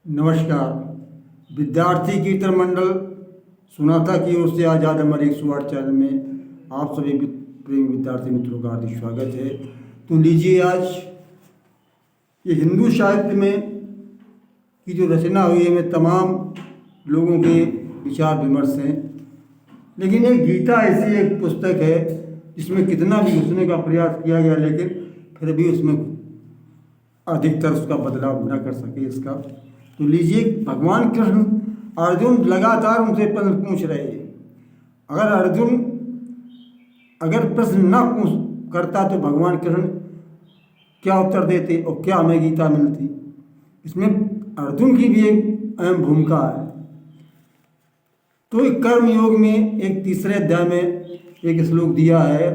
नमस्कार। विद्यार्थी कीर्तन मंडल सुनाता की ओर से आज़ाद हमारे 108 चैनल में आप सभी प्रेमी विद्यार्थी मित्रों का हार्दिक स्वागत है। तो लीजिए, आज ये हिंदू साहित्य में की जो रचना हुई है में तमाम लोगों के विचार विमर्श हैं, लेकिन एक गीता ऐसी एक पुस्तक है जिसमें कितना भी घुसने का प्रयास किया गया लेकिन फिर भी उसमें अधिकतर उसका बदलाव न कर सके इसका। तो लीजिए, भगवान कृष्ण अर्जुन लगातार उनसे प्रश्न पूछ रहे हैं। अगर अर्जुन प्रश्न न पूछ करता तो भगवान कृष्ण क्या उत्तर देते और क्या हमें गीता मिलती। इसमें अर्जुन की भी एक अहम भूमिका है। तो एक कर्म योग में एक तीसरे अध्याय में एक श्लोक दिया है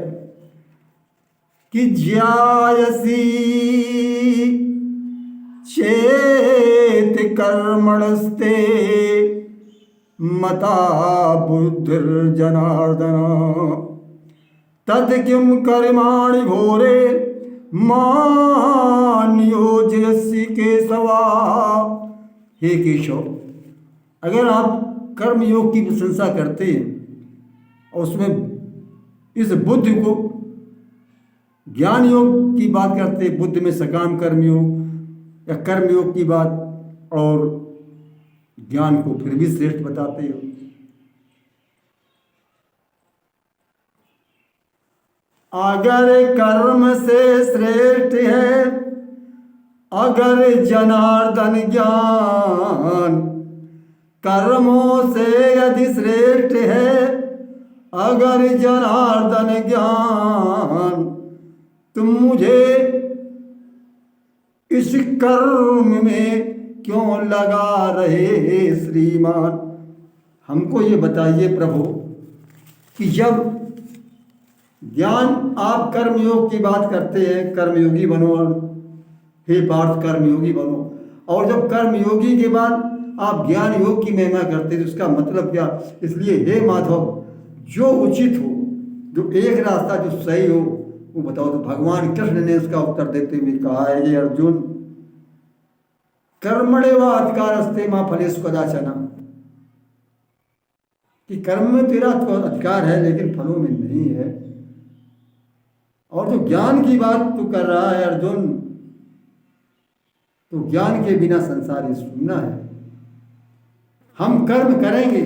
कि ज्यायसी चेत कर्मणस्ते मता बुद्धिर्जनार्दन तद किम कर्माणि घोरे मां नियोजयसि केशवा। हे केशव, अगर आप कर्म योग की प्रशंसा करते हैं और उसमें इस बुद्धि को ज्ञान योग की बात करते, बुद्ध में सकाम कर्म योग या कर्म योग की बात, और ज्ञान को फिर भी श्रेष्ठ बताते हो। अगर कर्म से श्रेष्ठ है अगर जनार्दन ज्ञान, कर्मों से यदि श्रेष्ठ है अगर जनार्दन ज्ञान, तुम मुझे इस कर्म में क्यों लगा रहे श्रीमान। हमको ये बताइए प्रभु कि जब ज्ञान आप कर्मयोग की बात करते हैं, कर्मयोगी बनो, हे पार्थ कर्मयोगी बनो, और जब कर्मयोगी के बाद आप ज्ञान योग की महिमा करते हैं तो इसका मतलब क्या। इसलिए हे माधव, जो उचित हो, जो एक रास्ता जो सही हो वो बताओ। तो भगवान कृष्ण ने उसका उत्तर देते हुए कहा है, ये अर्जुन, कर्मणेव अधिकारस्ते मां फलेषु कदाचन, कि कर्म में तेरा तो अधिकार है लेकिन फलों में नहीं है। और जो ज्ञान की बात तू कर रहा है अर्जुन, तो ज्ञान के बिना संसार ही शून्य है। हम कर्म करेंगे,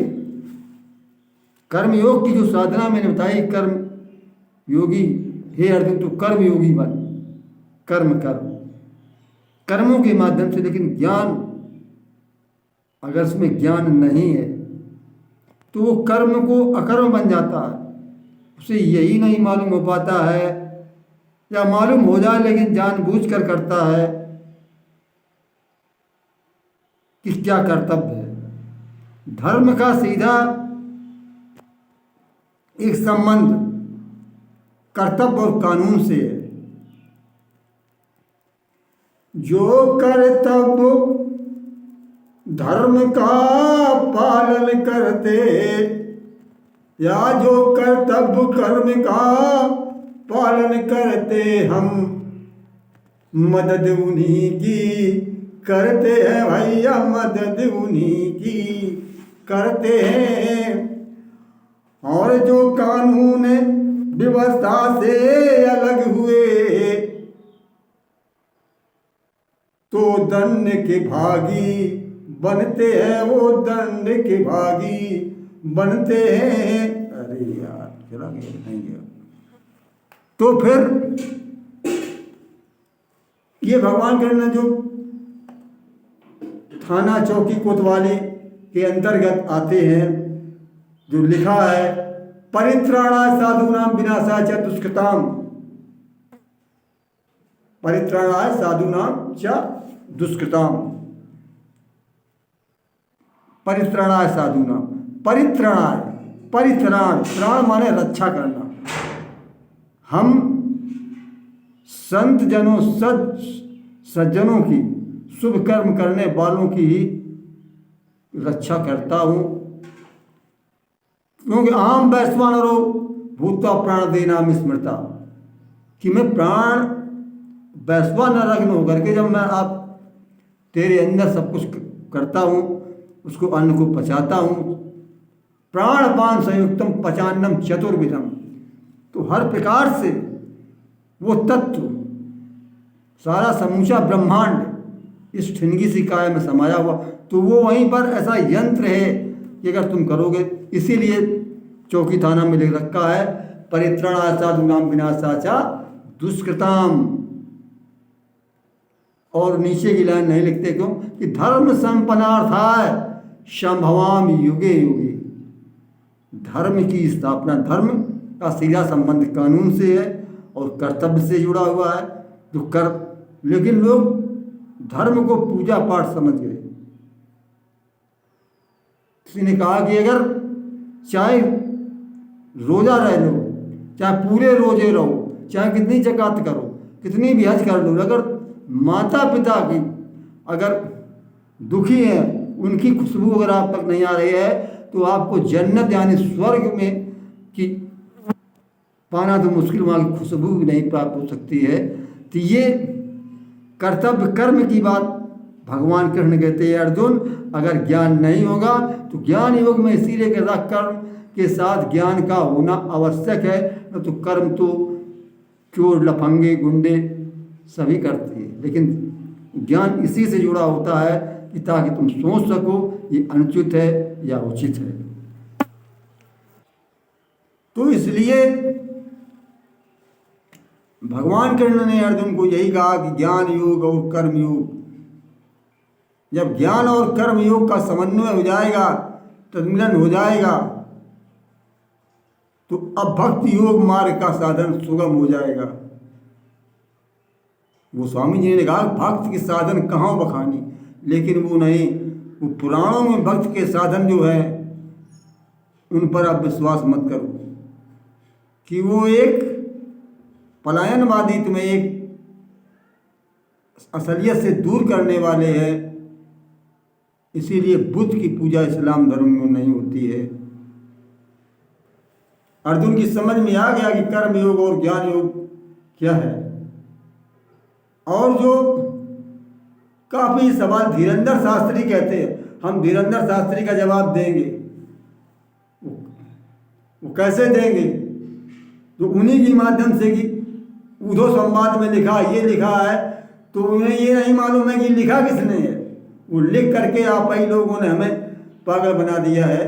कर्म योग की जो साधना मैंने बताई, कर्म योगी, हे अर्जुन तू कर्म योगी बन, कर्म कर कर्मों के माध्यम से। लेकिन ज्ञान, अगर उसमें ज्ञान नहीं है तो वो कर्म को अकर्म बन जाता है। उसे यही नहीं मालूम हो पाता है, या मालूम हो जाए लेकिन जानबूझकर करता है कि क्या कर्तव्य है। धर्म का सीधा एक संबंध कर्तव्य और कानून से है। जो कर्तव्य धर्म का पालन करते, या जो कर्तव्य कर्म का पालन करते, हम मदद उन्हीं की करते हैं भैया, मदद उन्हीं की करते हैं। और जो कानून व्यवस्था से अलग हुए तो दंड के भागी बनते हैं, वो दंड के भागी बनते हैं। अरे यार, चला गया नहीं गया। तो फिर ये भगवान कृष्ण जो थाना चौकी कोतवाली के अंतर्गत आते हैं, जो लिखा है परित्राणाय साधूनां विनाशाय च दुष्कृताम, परित्राणाय साधूनां च दुष्कृताम, परित्राणाय साधूनां, परित्राणाय, परित्राण, त्राण माने रक्षा करना। हम संत जनों, सज्जनों की, शुभ कर्म करने वालों की ही रक्षा करता हूँ, क्योंकि आम वैश्वानरो भूत्वा प्राण देना स्मृता, कि मैं प्राण वैश्वानर होकर के जब मैं आप तेरे अंदर सब कुछ करता हूँ, उसको अन्न को पचाता हूँ। प्राणपान संयुक्तम पचान्नम चतुर्विधम, तो हर प्रकार से वो तत्व, सारा समूचा ब्रह्मांड इस ठिनगी सी काय में समाया हुआ, तो वो वहीं पर ऐसा यंत्र है कि अगर तुम करोगे, इसीलिए चौकी थाना में लिख रखा है परित्राणाय साधूनां विनाशाय दुष्कृताम। और नीचे की लाइन नहीं लिखते क्यों कि धर्म संपन्नार्थाय संभवामि युगे युगे। धर्म की स्थापना, धर्म का सीधा संबंध कानून से है और कर्तव्य से जुड़ा हुआ है, जो कर, लेकिन लोग धर्म को पूजा पाठ समझ गए। किसी ने कहा कि अगर चाहे रोजा रह लो, चाहे पूरे रोजे रहो, चाहे कितनी ज़कात करो, कितनी भी हज कर लो, अगर माता पिता की अगर दुखी है, उनकी खुशबू अगर आप तक नहीं आ रही है, तो आपको जन्नत यानी स्वर्ग में की पाना तो मुश्किल, वहाँ की खुशबू भी नहीं प्राप्त हो सकती है। तो ये कर्तव्य कर्म की बात भगवान कृष्ण कहते हैं अर्जुन, अगर ज्ञान नहीं होगा तो ज्ञान योग में इसीलिए कहता कर्म के साथ ज्ञान का होना आवश्यक है, न तो कर्म तो चोर लफंगे गुंडे सभी करते हैं, लेकिन ज्ञान इसी से जुड़ा होता है कि ताकि तुम सोच सको ये अनुचित है या उचित है। तो इसलिए भगवान कृष्ण ने अर्जुन को यही कहा कि ज्ञान योग और कर्म योग, जब ज्ञान और कर्म योग का समन्वय हो जाएगा, तन्मिलन हो जाएगा, तो अब भक्ति योग मार्ग का साधन सुगम हो जाएगा। वो स्वामी जी ने कहा भक्त के साधन कहाँ बखानी, लेकिन वो नहीं, वो पुराणों में भक्त के साधन जो है उन पर आप विश्वास मत करो कि वो एक पलायनवादी, तुम्हें एक असलियत से दूर करने वाले हैं। इसीलिए बुद्ध की पूजा इस्लाम धर्म में नहीं होती है। अर्जुन की समझ में आ गया कि कर्म योग और ज्ञान योग क्या है। और जो काफी सवाल धीरेंद्र शास्त्री कहते हैं, हम धीरेंद्र शास्त्री का जवाब देंगे। वो कैसे देंगे? तो उन्हीं के माध्यम से कि उद्धव संवाद में लिखा, ये लिखा है, तो उन्हें ये नहीं मालूम है कि लिखा किसने है। वो लिख करके आप ही लोगों ने हमें पागल बना दिया है